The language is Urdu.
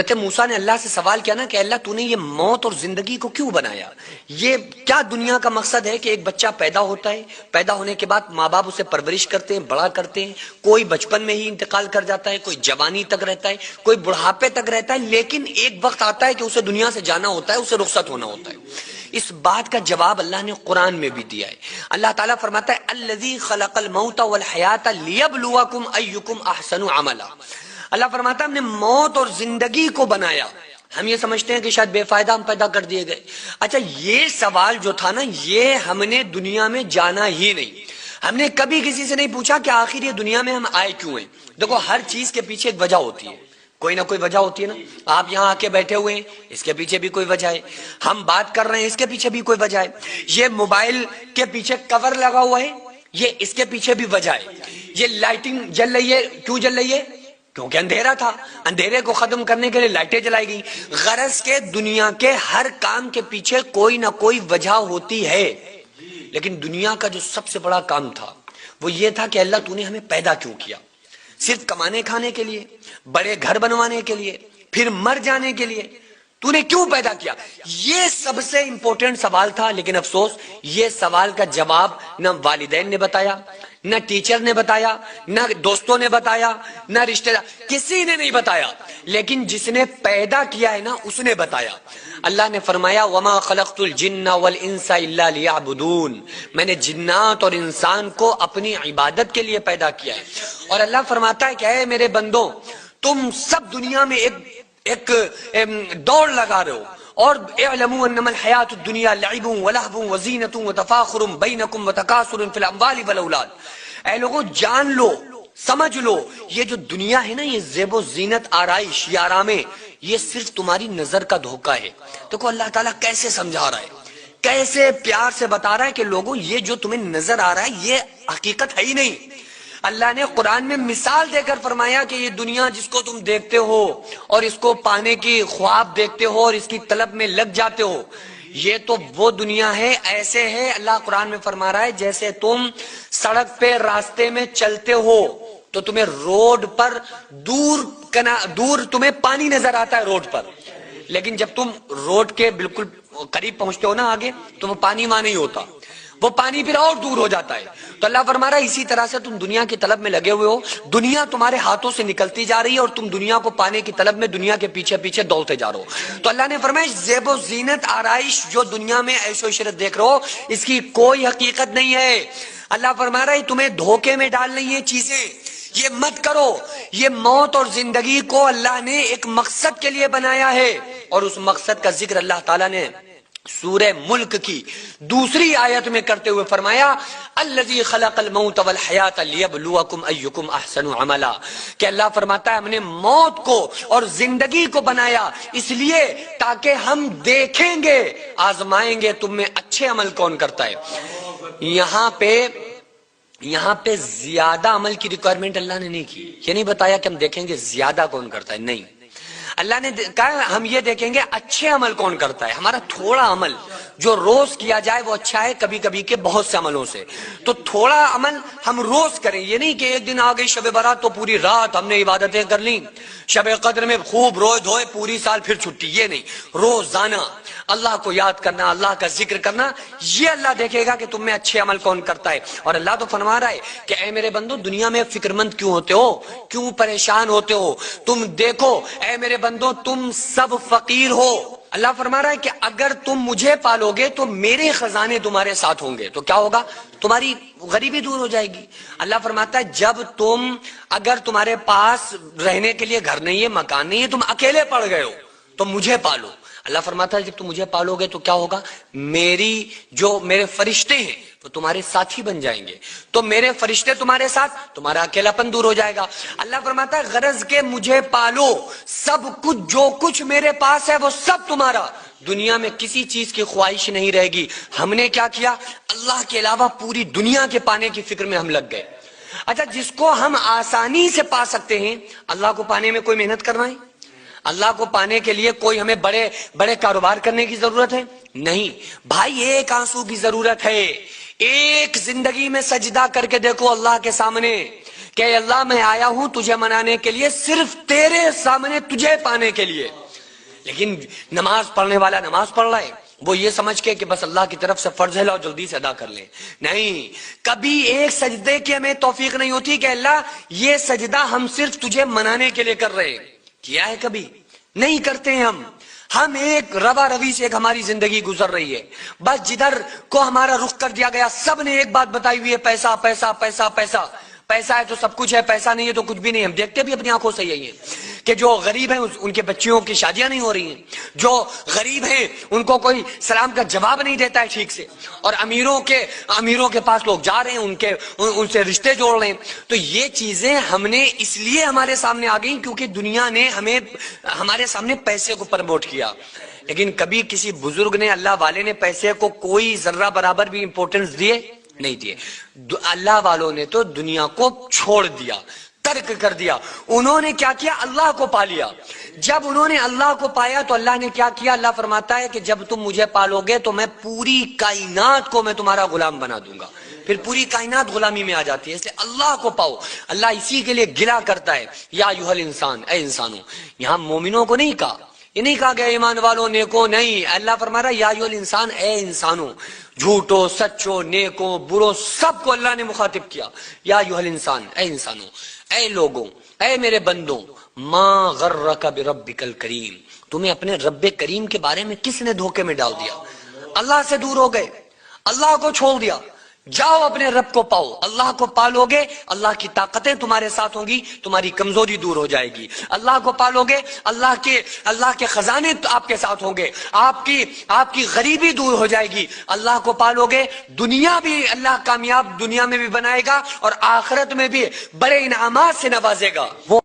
حضرت موسیٰ نے اللہ سے سوال کیا نا کہ اللہ تو نے یہ موت اور زندگی کو کیوں بنایا؟ یہ کیا دنیا کا مقصد ہے کہ ایک بچہ پیدا ہوتا ہے، پیدا ہونے کے بعد ماں باپ اسے پرورش کرتے ہیں، بڑا کرتے ہیں، کوئی بچپن میں ہی انتقال کر جاتا ہے، کوئی جوانی تک رہتا ہے، کوئی بڑھاپے تک رہتا ہے، لیکن ایک وقت آتا ہے کہ اسے دنیا سے جانا ہوتا ہے، اسے رخصت ہونا ہوتا ہے۔ اس بات کا جواب اللہ نے قرآن میں بھی دیا ہے۔ اللہ تعالیٰ فرماتا ہے الذی خلق الموت والحیات لیبلوکم ایکم احسن عملا۔ اللہ فرماتا ہے ہم نے موت اور زندگی کو بنایا۔ ہم یہ سمجھتے ہیں کہ شاید بے فائدہ ہم پیدا کر دیے گئے۔ اچھا، یہ سوال جو تھا نا، یہ ہم نے دنیا میں جانا ہی نہیں۔ ہم نے کبھی کسی سے نہیں پوچھا کہ آخر یہ دنیا میں ہم آئے کیوں ہیں۔ دیکھو، ہر چیز کے پیچھے ایک وجہ ہوتی ہے، کوئی نہ کوئی وجہ ہوتی ہے نا۔ آپ یہاں آ کے بیٹھے ہوئے ہیں، اس کے پیچھے بھی کوئی وجہ ہے۔ ہم بات کر رہے ہیں، اس کے پیچھے بھی کوئی وجہ ہے۔ یہ موبائل کے پیچھے کور لگا ہوا ہے، یہ اس کے پیچھے بھی وجہ ہے۔ یہ لائٹنگ جل رہی ہے، کیوں جل رہی ہے؟ کیونکہ اندھیرا تھا، اندھیرے کو ختم کرنے کے لیے لائٹیں جلائی گئی۔ غرض کے دنیا کے ہر کام کے پیچھے کوئی نہ کوئی وجہ ہوتی ہے۔ لیکن دنیا کا جو سب سے بڑا کام تھا وہ یہ تھا کہ اللہ تو نے ہمیں پیدا کیوں کیا؟ صرف کمانے کھانے کے لیے، بڑے گھر بنوانے کے لیے، پھر مر جانے کے لیے؟ تو نے کیوں پیدا کیا؟ یہ سب سے امپورٹنٹ سوال تھا، لیکن افسوس یہ سوال کا جواب نہ والدین نے بتایا، نہ ٹیچر نے بتایا، نہ دوستوں نے بتایا، نہ رشتہ دار، کسی نے نہیں بتایا۔ لیکن جس نے پیدا کیا ہے نا، اس نے بتایا۔ اللہ نے فرمایا وما خلقت الجن والانس الا لیعبدون، میں نے جنات اور انسان کو اپنی عبادت کے لیے پیدا کیا ہے۔ اور اللہ فرماتا ہے کہ اے میرے بندوں، تم سب دنیا میں ایک دوڑ لگا رہے ہو، اور اعلموا انما الحیات الدنیا لعب ولہو وزینۃ وتفاخر بینکم وتکاثر فی الاموال والاولاد۔ اے لوگوں، جان لو، سمجھ لو، یہ جو دنیا ہے نا، یہ زیب و زینت، آرائش، یہ آرامیں، یہ صرف تمہاری نظر کا دھوکہ ہے۔ دیکھو اللہ تعالیٰ کیسے سمجھا رہا ہے، کیسے پیار سے بتا رہا ہے کہ لوگوں، یہ جو تمہیں نظر آ رہا ہے یہ حقیقت ہے ہی نہیں۔ اللہ نے قرآن میں مثال دے کر فرمایا کہ یہ دنیا جس کو تم دیکھتے ہو اور اس کو پانے کی خواب دیکھتے ہو اور اس کی طلب میں لگ جاتے ہو، یہ تو وہ دنیا ہے، ایسے ہے، اللہ قرآن میں فرما رہا ہے جیسے تم سڑک پہ راستے میں چلتے ہو تو تمہیں روڈ پر دور تمہیں پانی نظر آتا ہے روڈ پر، لیکن جب تم روڈ کے بالکل قریب پہنچتے ہو نا آگے، تو وہ پانی وہاں نہیں ہوتا، وہ پانی پھر اور دور ہو جاتا ہے۔ تو اللہ فرما رہا ہے اسی طرح سے تم دنیا کی طلب میں لگے ہوئے ہو، دنیا تمہارے ہاتھوں سے نکلتی جا رہی ہے اور تم دنیا کو پانے کی طلب میں دنیا کے پیچھے پیچھے دوڑتے جا رہے ہو۔ تو اللہ نے فرمایا زیب و زینت، آرائش جو دنیا میں عیش و عشرت دیکھ رہے ہو، اس کی کوئی حقیقت نہیں ہے۔ اللہ فرما رہا ہے تمہیں دھوکے میں ڈال رہی ہیں چیزیں، یہ مت کرو۔ یہ موت اور زندگی کو اللہ نے ایک مقصد کے لیے بنایا ہے، اور اس مقصد کا ذکر اللہ تعالیٰ نے سورہ ملک کی دوسری آیت میں کرتے ہوئے فرمایا الذی خلق الموت والحیات لیبلوکم ایکم احسن عملا، کہ اللہ فرماتا ہے ہم نے موت کو اور زندگی کو بنایا اس لیے تاکہ ہم دیکھیں گے، آزمائیں گے تم میں اچھے عمل کون کرتا ہے۔ یہاں پہ زیادہ عمل کی ریکوائرمنٹ اللہ نے نہیں کی، یہ نہیں بتایا کہ ہم دیکھیں گے زیادہ کون کرتا ہے، نہیں، اللہ نے کہا ہم یہ دیکھیں گے اچھے عمل کون کرتا ہے۔ ہمارا تھوڑا عمل جو روز کیا جائے وہ اچھا ہے، کبھی کبھی کے بہت سے عملوں سے، تو تھوڑا عمل ہم روز کریں۔ یہ نہیں کہ ایک دن آ گئی شب برات تو پوری رات ہم نے عبادتیں کر لیں، شب قدر میں خوب روز دھوئے، پوری سال پھر چھٹی، یہ نہیں۔ روزانہ اللہ کو یاد کرنا، اللہ کا ذکر کرنا، یہ اللہ دیکھے گا کہ تم میں اچھے عمل کون کرتا ہے۔ اور اللہ تو فرما رہا ہے کہ اے میرے بندو، دنیا میں فکر مند کیوں ہوتے ہو، کیوں پریشان ہوتے ہو؟ تم دیکھو اے میرے بندو، تم سب فقیر ہو۔ اللہ فرما رہا ہے کہ اگر تم مجھے پالو گے تو میرے خزانے تمہارے ساتھ ہوں گے، تو کیا ہوگا؟ تمہاری غریبی دور ہو جائے گی۔ اللہ فرماتا ہے اگر تمہارے پاس رہنے کے لیے گھر نہیں ہے، مکان نہیں ہے، تم اکیلے پڑ گئے ہو تو مجھے پالو۔ اللہ فرماتا ہے جب تم مجھے پالو گے تو کیا ہوگا؟ میرے فرشتے ہیں وہ تمہارے ساتھی بن جائیں گے، تو میرے فرشتے تمہارے ساتھ، تمہارا اکیلاپن دور ہو جائے گا۔ اللہ فرماتا ہے غرض کے مجھے پالو، سب کچھ جو کچھ میرے پاس ہے وہ سب تمہارا، دنیا میں کسی چیز کی خواہش نہیں رہے گی۔ ہم نے کیا کیا؟ اللہ کے علاوہ پوری دنیا کے پانے کی فکر میں ہم لگ گئے۔ اچھا، جس کو ہم آسانی سے پا سکتے ہیں، اللہ کو پانے میں کوئی محنت کرنا ہے؟ اللہ کو پانے کے لیے کوئی ہمیں بڑے بڑے کاروبار کرنے کی ضرورت ہے؟ نہیں بھائی، ایک آنسو کی ضرورت ہے، ایک زندگی میں سجدہ کر کے دیکھو اللہ کے سامنے کہ اے اللہ میں آیا ہوں تجھے منانے کے لیے، صرف تیرے سامنے تجھے پانے کے لیے۔ لیکن نماز پڑھنے والا نماز پڑھ رہا ہے، وہ یہ سمجھ کے کہ بس اللہ کی طرف سے فرض ہے، لاؤ جلدی سے ادا کر لیں۔ نہیں، کبھی ایک سجدے کی ہمیں توفیق نہیں ہوتی کہ اللہ یہ سجدہ ہم صرف تجھے منانے کے لیے کر رہے ہیں۔ کیا ہے کبھی؟ نہیں کرتے ہیں ہم ایک روا روی سے ایک ہماری زندگی گزر رہی ہے، بس جدھر کو ہمارا رخ کر دیا گیا سب نے ایک بات بتائی ہوئی ہے، پیسہ پیسہ پیسہ پیسہ۔ پیسہ ہے تو سب کچھ ہے، پیسہ نہیں ہے تو کچھ بھی نہیں۔ ہم دیکھتے بھی اپنی آنکھوں سے یہی ہے کہ جو غریب ہیں ان کے بچیوں کی شادیاں نہیں ہو رہی ہیں، جو غریب ہیں ان کو کوئی سلام کا جواب نہیں دیتا ہے ٹھیک سے، اور امیروں کے پاس لوگ جا رہے ہیں، ان سے رشتے جوڑ رہے ہیں۔ تو یہ چیزیں ہم نے اس لیے ہمارے سامنے آ گئیں کیونکہ دنیا نے ہمارے سامنے پیسے کو پروموٹ کیا۔ لیکن کبھی کسی بزرگ نے، اللہ والے نے پیسے کو کوئی ذرہ برابر بھی امپورٹنس دیے نہیں دیے۔ اللہ والوں نے تو دنیا کو چھوڑ دیا، ترک کر دیا۔ انہوں نے کیا کیا؟ اللہ کو پا لیا۔ جب انہوں نے اللہ کو پایا تو اللہ نے کیا کیا؟ اللہ فرماتا ہے کہ جب تم مجھے پالو گے تو میں پوری کائنات کو میں تمہارا غلام بنا دوں گا۔ پھر پوری کائنات غلامی میں آ جاتی ہے۔ اس لیے اللہ کو پاؤ۔ اللہ اسی کے لیے گلا کرتا ہے، یا ایھا الانسان، اے انسانوں۔ یہاں مومنوں کو نہیں کہا، یہ نہیں کہا گیا ایمان والوں نیکو، نہیں، اللہ فرما رہا ہے یا ایھا الانسان، اے انسانوں۔ جھوٹو سچو نیکو برو سب کو اللہ نے مخاطب کیا، یا ایھا الانسان، اے انسانوں، اے لوگوں، اے میرے بندوں، ما غرک بربک الکریم، تمہیں اپنے رب کریم کے بارے میں کس نے دھوکے میں ڈال دیا؟ اللہ سے دور ہو گئے، اللہ کو چھوڑ دیا۔ جاؤ اپنے رب کو پاؤ، اللہ کو پالو گے، اللہ کی طاقتیں تمہارے ساتھ ہوں گی، تمہاری کمزوری دور ہو جائے گی۔ اللہ کو پالو گے، اللہ کے خزانے آپ کے ساتھ ہوں گے، آپ کی غریبی دور ہو جائے گی۔ اللہ کو پالو گے، دنیا بھی اللہ کامیاب دنیا میں بھی بنائے گا اور آخرت میں بھی بڑے انعامات سے نوازے گا۔ وہ